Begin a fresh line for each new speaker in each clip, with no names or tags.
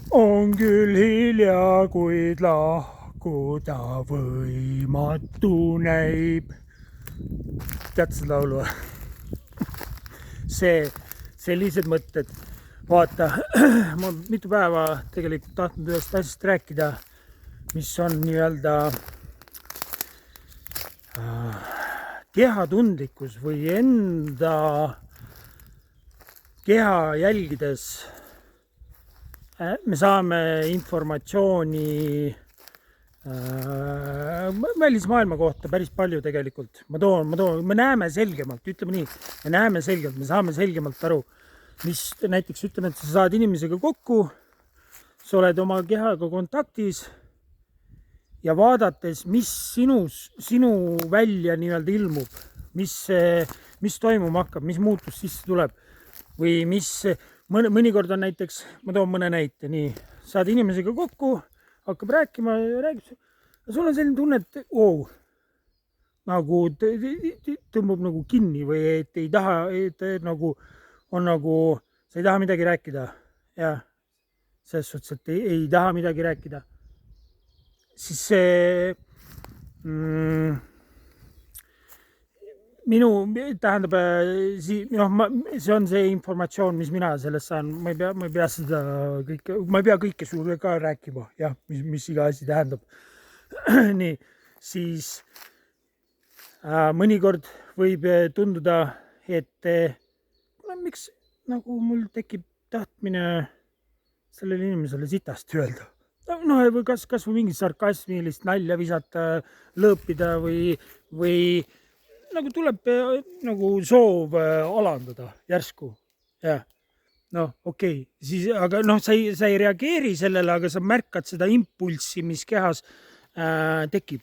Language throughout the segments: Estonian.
On küll hilja, kuid lahkuda võimatu näib. Tead seda laulu? Sellised mõtted. Vaata, ma mitu päeva tegelikult tahtnud ühest asjast rääkida, mis on nii-öelda kehatundlikkus või enda keha jälgides me saame informatsiooni välismaailma kohta päris palju tegelikult. Me näeme selgemalt, ütleme nii, me näeme selgelt, me saame selgemalt aru, mis näiteks ütleme, et sa saad inimesega kokku, sa oled oma kehaga kontaktis ja vaadates, mis sinu välja nii-öelda ilmub, mis toimuma hakkab, mis muutus sisse tuleb või mis mõnikord on näiteks, ma toon mõne näite, nii, saad inimesega kokku, hakkab rääkima, sul on selline tunne, et nagu tõmbab nagu kinni või et ei taha, et nagu on nagu, sa ei taha midagi rääkida. Jah, selles suhtes, et ei taha midagi rääkida. Siis see tähendab, see on see informatsioon, mis mina sellest saan, ma ei pea seda kõike, ma ei pea kõike sulle ka rääkima, jah, mis iga asi tähendab. Nii, siis mõnikord võib tunduda, et miks nagu mul tekib tahtmine sellele inimesele sitast öelda. Noh, kas või mingi sarkasmilist nalja visata, lõõpida või nagu tuleb nagu soov alandada järsku. Jah. Noh, okei. Siis, aga noh, sa ei reageeri sellele, aga sa märkad seda impulssi, mis kehas tekib.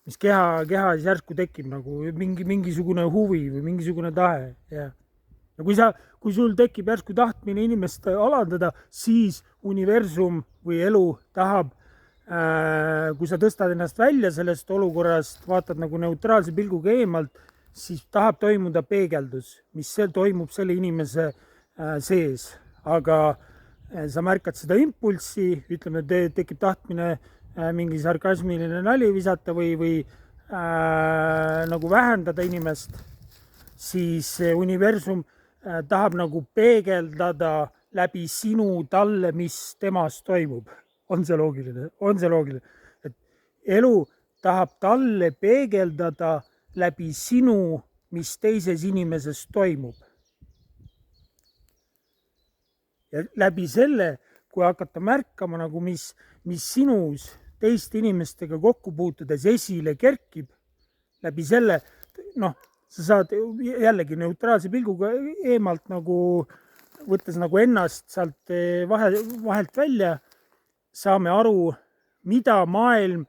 Mis kehas järsku tekib nagu mingisugune huvi või mingisugune tahe. Ja kui sul tekib järsku tahtmine inimest alandada, siis universum või elu tahab, kui sa tõstad ennast välja sellest olukorrast, vaatad nagu neutraalse pilguga eemalt, siis tahab toimuda peegeldus, mis toimub selle inimese sees. Aga sa märkad seda impulssi, ütleme, tekib tahtmine mingi sarkasmiline nali visata või nagu vähendada inimest, siis universum tahab nagu peegeldada läbi sinu talle, mis temas toimub. On see loogiline? On see loogiline? Et elu tahab talle peegeldada läbi sinu, mis teises inimeses toimub. Ja läbi selle, kui hakata märkama nagu mis sinus teiste inimestega kokku puutudes esile kerkib, läbi selle, noh, sa saad jällegi neutraalse pilguga eemalt nagu, võttes nagu ennast sealt vahelt välja, saame aru, mida maailm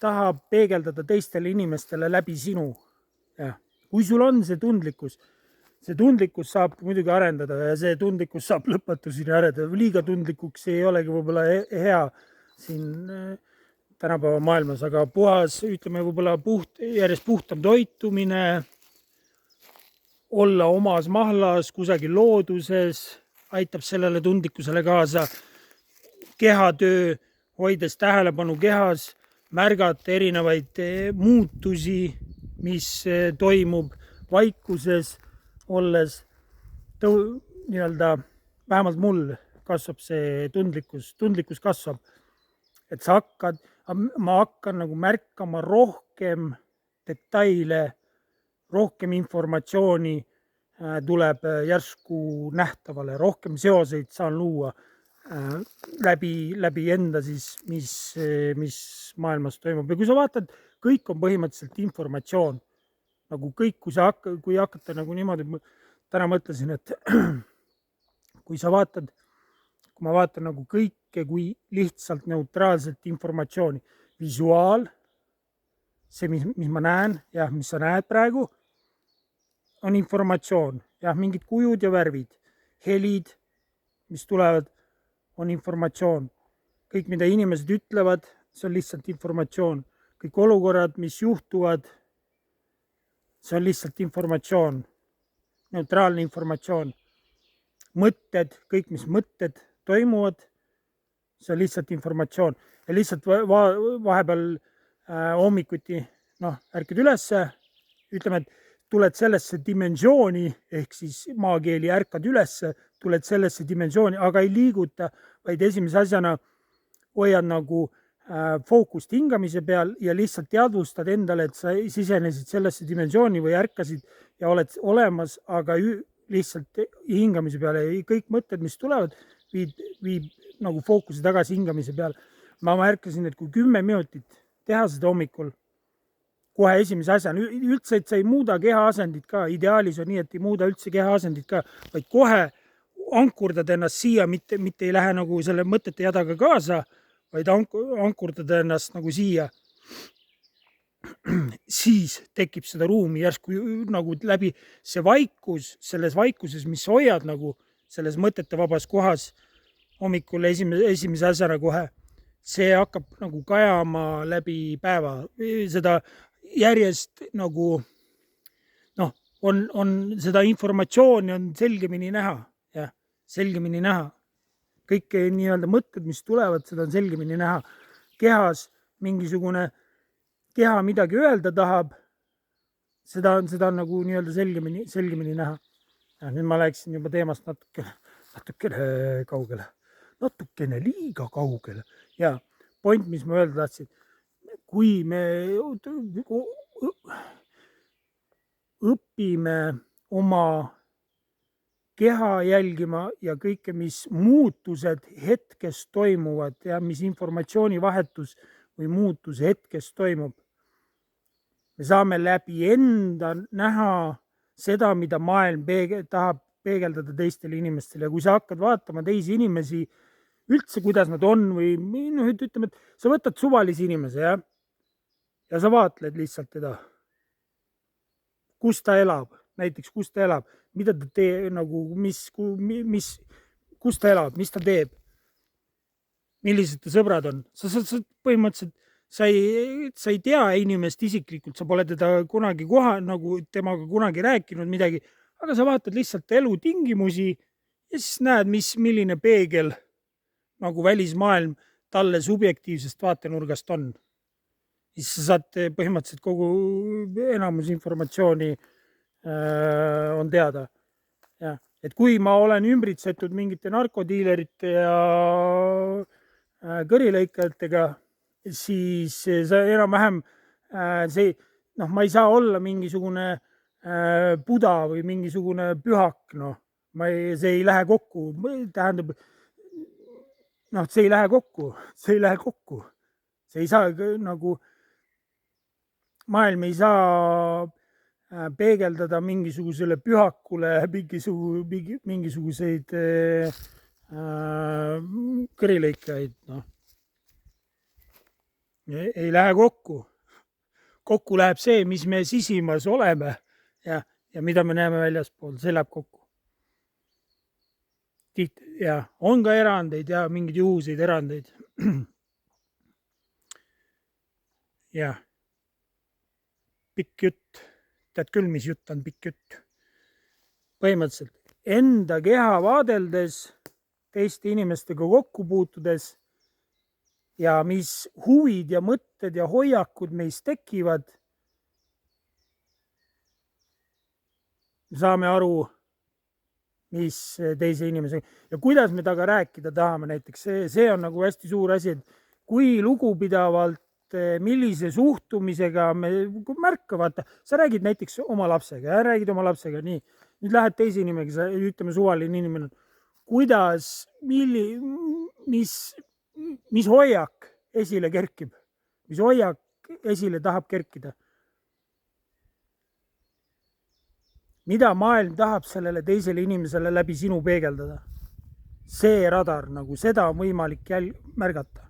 tahab peegeldada teistele inimestele läbi sinu. Ja. Kui sul on see tundlikkus saab muidugi arendada ja see tundlikkus saab lõpetuseni arendada. Liiga tundlikuks ei olegi võib-olla hea siin tänapäeva maailmas, aga puhas, ütleme võib-olla järjest puhtam toitumine, olla omas mahlas, kusagil looduses, aitab sellele tundlikkusele kaasa. Kehatöö, hoides tähelepanu kehas, märgata erinevaid muutusi, mis toimub vaikuses olles, nii-öelda, vähemalt mul kasvab see tundlikkus kasvab. Et ma hakkan nagu märkama rohkem detaile, rohkem informatsiooni tuleb järsku nähtavale, rohkem seoseid saan luua läbi enda siis, mis maailmas toimub. Ja kui sa vaatad, kõik on põhimõtteliselt informatsioon. Nagu kõik, kui hakata nagu niimoodi, täna mõtlesin, et kui ma vaatan nagu kõike kui lihtsalt neutraalselt informatsiooni, visuaal, see, mis ma näen, jah, mis sa näed praegu, on informatsioon, jah, mingid kujud ja värvid, helid, mis tulevad, on informatsioon. Kõik, mida inimesed ütlevad, see on lihtsalt informatsioon. Kõik olukorrad, mis juhtuvad, see on lihtsalt informatsioon. Neutraalne informatsioon. mõtted, kõik, mis mõtted toimuvad, see on lihtsalt informatsioon ja lihtsalt vahepeal hommikuti, ärkad ülesse, ütleme, et tuled sellesse dimensiooni, ehk siis maakeeli ärkad ülesse, tuled sellesse dimensiooni, aga ei liiguta, vaid esimese asjana hoiad nagu fookust hingamise peal ja lihtsalt teadvustad endale, et sa sisenesid sellesse dimensiooni või ärkasid ja oled olemas, aga lihtsalt hingamise peale ja kõik mõtted, mis tulevad, viib nagu fookuse tagasi hingamise peale. Ma märkasin, et kui 10 minutit teha seda hommikul, kohe esimese asjana, üldse, et sa ei muuda keha asendit ka, ideaalis on nii, et ei muuda üldse keha asendit ka, vaid kohe ankurdad ennast siia, mitte ei lähe nagu selle mõtete jadaga kaasa, vaid ankurdada ennast nagu siia, siis tekib seda ruumi järsku nagu läbi see vaikus, selles vaikuses, mis hoiad nagu selles mõtete vabas kohas hommikul esimese asjana kohe, see hakkab nagu kajama läbi päeva, seda järjest nagu on seda informatsiooni on selgemini näha, selgemini näha. Kõik nii-öelda mõtted, mis tulevad, seda on selgemini näha. Kehas mingisugune keha midagi öelda tahab, seda on nagu nii-öelda selgemini näha. Ja nüüd ma läksin juba teemast natukene kaugele. Natukene liiga kaugele. Ja point, mis ma öelda tahtsin, kui me õpime oma keha jälgima ja kõike, mis muutused hetkes toimuvad ja mis informatsioonivahetus või muutus hetkes toimub. Me saame läbi enda näha seda, mida maailm tahab peegeldada teistele inimestele ja kui sa hakkad vaatama teisi inimesi, üldse kuidas nad on või ütleme, et sa võtad suvalisi inimese ja sa vaatled lihtsalt teda, kus ta elab, näiteks kus ta elab, mida ta teeb, nagu kus ta elab, mis ta teeb, millised ta sõbrad on. Sa põhimõtteliselt, sa ei tea inimest isiklikult, sa pole teda kunagi nagu temaga kunagi rääkinud midagi, aga sa vaatad lihtsalt elutingimusi ja siis näed, milline peegel nagu välismaailm talle subjektiivsest vaatenurgast on. Siis sa saad põhimõtteliselt kogu enamus informatsiooni on teada. Ja, et kui ma olen ümbritsetud mingite narkodiilerite ja kõrilõikajatega, siis see enam-vähem ma ei saa olla mingisugune buda või mingisugune pühak, see ei lähe kokku, tähendab, see ei lähe kokku, see ei saa nagu, maailm ei saa peegeldada mingisugusele pühakule mingisuguseid kõrilõikajaid. Ei lähe kokku. Kokku läheb see, mis me sisimas oleme ja mida me näeme väljaspool, see läheb kokku. Ja on ka erandeid ja mingeid juhuseid erandeid. Ja pikk jutt. Tead küll, mis jutt on pikk jutt. Põhimõtteliselt enda keha vaadeldes, teiste inimestega kokku puutudes ja mis huvid ja mõtted ja hoiakud meis tekivad, saame aru, mis teise inimesega ja kuidas me taga rääkida tahame näiteks. See on nagu hästi suur asi, et kui lugupidavalt millise suhtumisega me märka, vaata, sa räägid näiteks oma lapsega, nii, nüüd lähed teise inimega, ütleme suvaline inimene, kuidas, mis hoiak esile kerkib, mis hoiak esile tahab kerkida, mida maailm tahab sellele teisele inimesele läbi sinu peegeldada, see radar, nagu seda on võimalik märgata.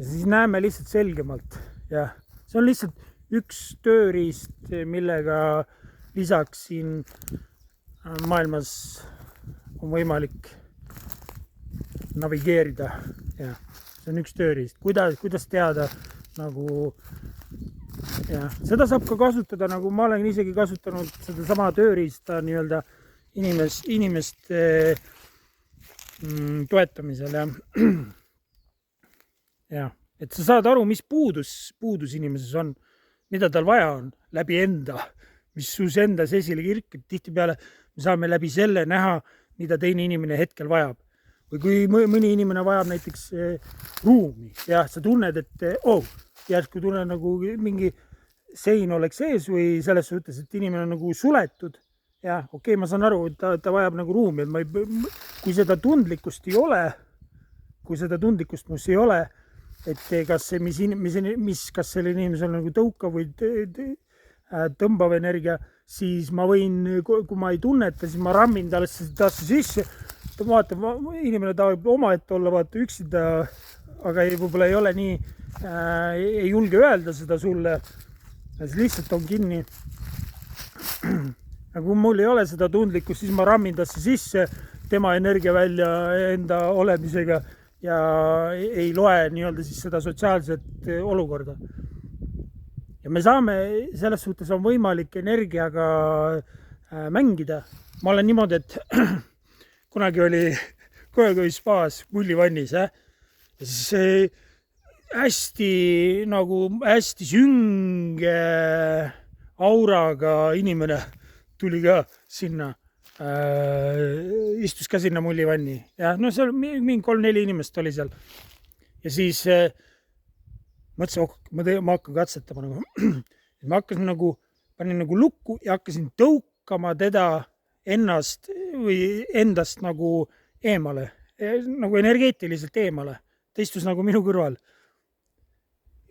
Ja siis näeme lihtsalt selgemalt ja see on lihtsalt üks tööriist, millega lisaks siin maailmas on võimalik navigeerida ja see on üks tööriist, kuidas teada nagu ja seda saab ka kasutada, nagu ma olen isegi kasutanud seda sama tööriista nii-öelda inimeste toetamisel ja jah, et sa saad aru, mis puudus inimeses on, mida tal vaja on läbi enda, mis sus endas esile kirkib. Tihtipeale me saame läbi selle näha, mida teine inimene hetkel vajab. Või kui mõni inimene vajab näiteks ruumi ja sa tunned, et järsku tunned nagu mingi sein oleks ees või selles suhtes, et inimene on nagu suletud. Ja okei, ma saan aru, et ta vajab nagu ruumi, et kui seda tundlikkust ei ole, mus ei ole, et kas sellel inimesel on nagu tõukav või tõmbav energia, siis ma võin, kui ma ei tunneta, siis ma rammin talle sisse. Vaata, inimene tahab omaette olla, vaata üksinda, aga võib-olla ei ole nii, ei julge öelda seda sulle, siis lihtsalt on kinni. Aga kui mul ei ole seda tundlikkust, siis ma rammin tasse sisse tema energia välja enda olemisega ja ei loe nii-öelda siis seda sotsiaalset olukorda. Ja me saame, selles suhtes on võimalik energiaga mängida. Ma olen niimoodi, et kunagi oli spaas mullivannis, ja siis hästi sünge auraga inimene tuli ka sinna, istus ka sinna mullivanni ja no seal mingi 3-4 inimest oli seal ja siis mõtlesin, ma hakkan katsetama nagu. Ma hakkasin panin nagu lukku ja hakkasin tõukama teda endast nagu eemale, nagu energeetiliselt eemale. Ta istus nagu minu kõrval.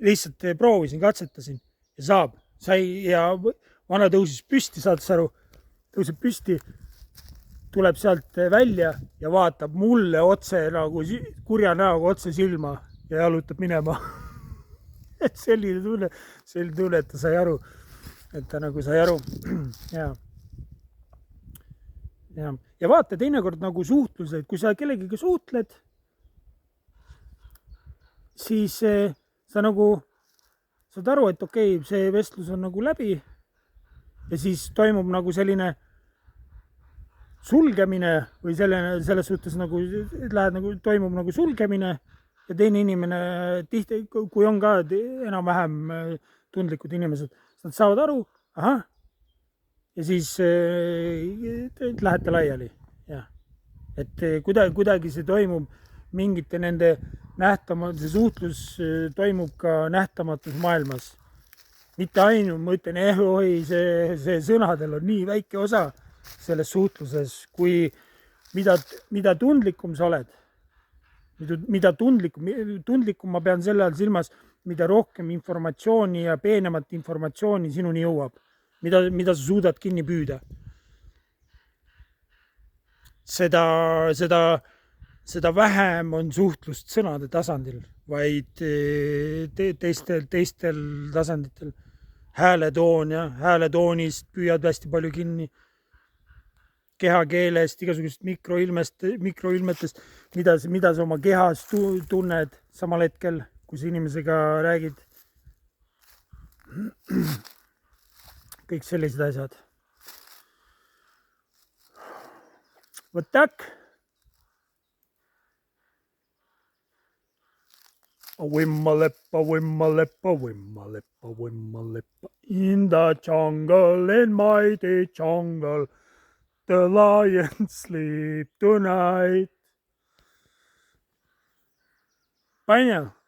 Lihtsalt proovisin, katsetasin ja sai ja vana tõusis püsti, saad sa aru, tõuseb püsti, tuleb sealt välja ja vaatab mulle otse nagu kurja näoga otse silma ja jalutab minema. selline tunne, et ta sai aru, ja vaata teinekord nagu suhtlused, kui sa kellegiga suhtled, siis sa nagu saad aru, et okei, see vestlus on nagu läbi ja siis toimub nagu selline sulgemine või selles suhtes nagu toimub nagu sulgemine ja teine inimene tihti, kui on ka enam-vähem tundlikud inimesed, nad saavad aru, ahah, ja siis lähete laiali. Ja. Et kuidagi see toimub mingite nende see suhtlus toimub ka nähtamatus maailmas. Mitte ainult, ma ütlen, see sõnadel on nii väike osa selles suhtluses, kui mida tundlikum sa oled, mida tundlikum ma pean selle all silmas, mida rohkem informatsiooni ja peenemat informatsiooni sinuni jõuab, mida sa suudad kinni püüda. Seda vähem on suhtlust sõnade tasandil, vaid teistel tasanditel. Hääletoon ja hääletoonist püüad hästi palju kinni, kehakeelest, igasugust mikroilmetest, mida sa oma kehas tunned samal hetkel, kui sa inimesega räägid. Kõik sellised asjad. Vot tak. Wimma-leppa, in the jungle, in mighty jungle, the lions sleep tonight. Понятно?